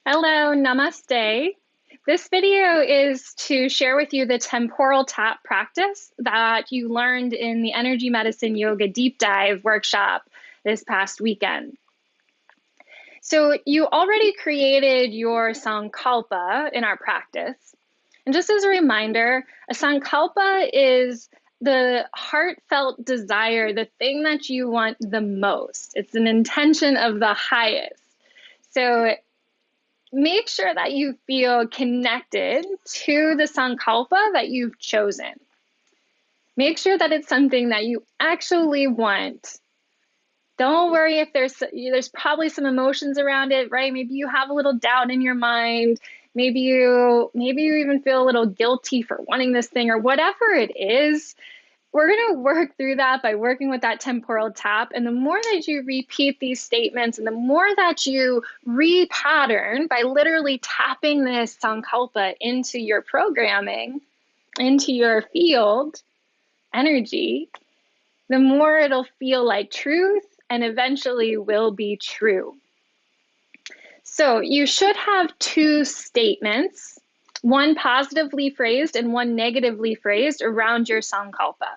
Hello, namaste. This video is to share with you the temporal tap practice that you learned in the Energy Medicine Yoga Deep Dive workshop this past weekend. So you already created your Sankalpa in our practice. And just as a reminder, a Sankalpa is the heartfelt desire, the thing that you want the most. It's an intention of the highest. So make sure that you feel connected to the Sankalpa that you've chosen. Make sure that it's something that you actually want. Don't worry if there's probably some emotions around it, right? Maybe you have a little doubt in your mind. Maybe you even feel a little guilty for wanting this thing or whatever it is. We're going to work through that by working with that temporal tap. And the more that you repeat these statements and the more that you repattern by literally tapping this Sankalpa into your programming, into your field energy, the more it'll feel like truth and eventually will be true. So you should have two statements, one positively phrased and one negatively phrased around your Sankalpa.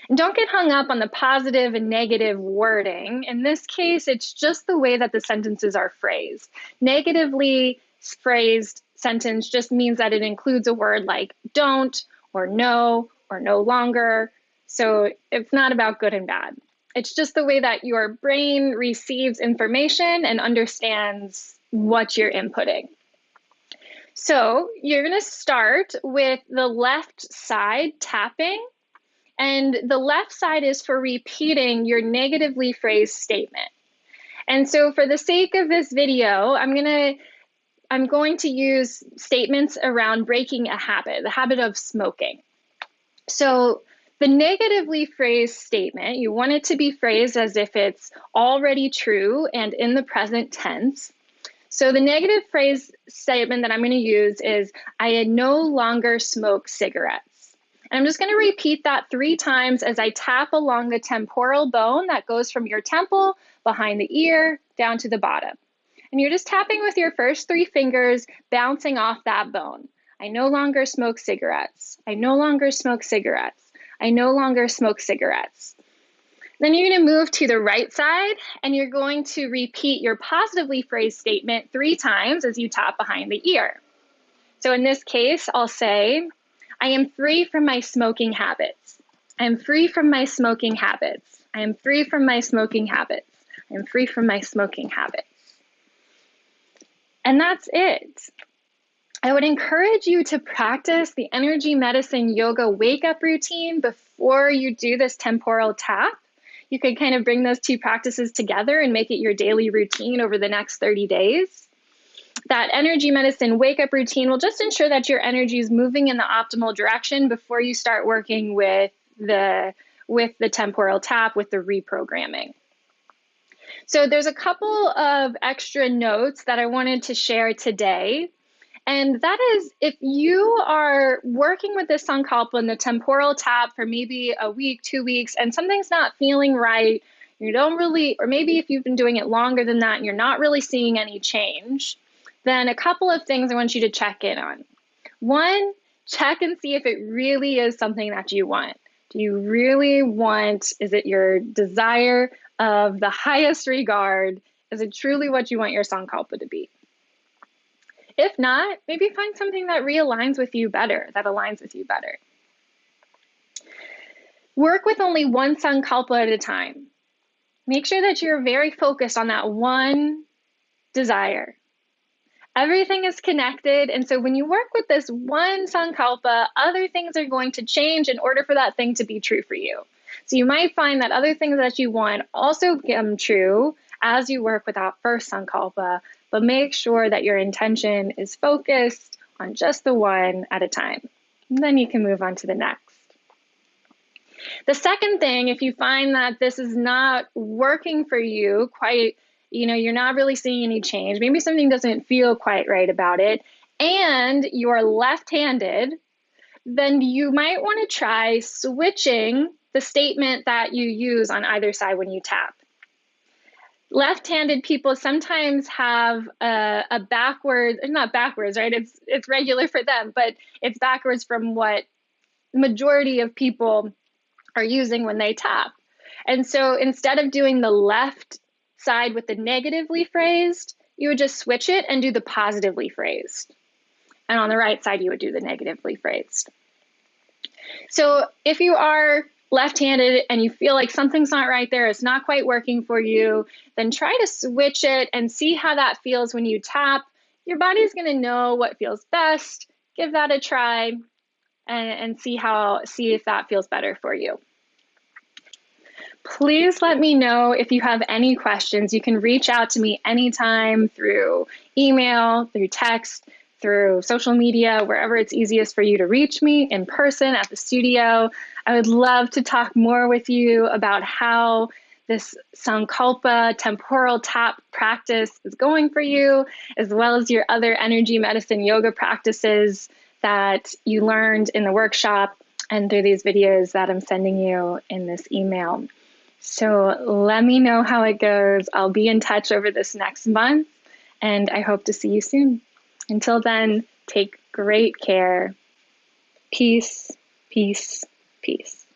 And don't get hung up on the positive and negative wording. In this case, it's just the way that the sentences are phrased. Negatively phrased sentence just means that it includes a word like don't or no longer. So it's not about good and bad. It's just the way that your brain receives information and understands what you're inputting. So you're going to start with the left side tapping. And the left side is for repeating your negatively phrased statement. And so for the sake of this video, I'm going to use statements around breaking a habit, the habit of smoking. So the negatively phrased statement, you want it to be phrased as if it's already true and in the present tense. So the negative phrase statement that I'm going to use is, I no longer smoke cigarettes. And I'm just going to repeat that 3 times as I tap along the temporal bone that goes from your temple, behind the ear, down to the bottom. And you're just tapping with your first 3 fingers, bouncing off that bone. I no longer smoke cigarettes. I no longer smoke cigarettes. I no longer smoke cigarettes. Then you're going to move to the right side, and you're going to repeat your positively phrased statement 3 times as you tap behind the ear. So in this case, I'll say, I am free from my smoking habits. I am free from my smoking habits. I am free from my smoking habits. I am free from my smoking habits. And that's it. I would encourage you to practice the energy medicine yoga wake-up routine before you do this temporal tap. You could kind of bring those 2 practices together and make it your daily routine over the next 30 days. That energy medicine wake-up routine will just ensure that your energy is moving in the optimal direction before you start working with the temporal tap, with the reprogramming. So there's a couple of extra notes that I wanted to share today. And that is, if you are working with this Sankalpa and the temporal tap for maybe a week, 2 weeks, and something's not feeling right, you don't really, or maybe if you've been doing it longer than that and you're not really seeing any change, then a couple of things I want you to check in on. 1, check and see if it really is something that you want. Do you really want, is it your desire of the highest regard? Is it truly what you want your Sankalpa to be? If not, maybe find something that realigns with you better, that aligns with you better. Work with only one Sankalpa at a time. Make sure that you're very focused on that one desire. Everything is connected, and so when you work with this one Sankalpa, other things are going to change in order for that thing to be true for you. So you might find that other things that you want also become true as you work with that first Sankalpa, but make sure that your intention is focused on just the one at a time. And then you can move on to the next. The second thing, if you find that this is not working for you quite, you're not really seeing any change, maybe something doesn't feel quite right about it, and you're left-handed, then you might want to try switching the statement that you use on either side when you tap. Left-handed people sometimes have a backwards, not backwards, right? It's regular for them, but it's backwards from what majority of people are using when they tap. And so instead of doing the left side with the negatively phrased, you would just switch it and do the positively phrased. And on the right side, you would do the negatively phrased. So if you are left-handed and you feel like something's not right there, it's not quite working for you, then try to switch it and see how that feels when you tap. Your body's going to know what feels best. Give that a try and see if that feels better for you. Please let me know if you have any questions. You can reach out to me anytime through email, through text, through social media, wherever it's easiest for you to reach me, in person at the studio. I would love to talk more with you about how this Sankalpa temporal tap practice is going for you, as well as your other energy medicine yoga practices that you learned in the workshop and through these videos that I'm sending you in this email. So let me know how it goes. I'll be in touch over this next month, and I hope to see you soon. Until then, take great care. Peace, peace, peace.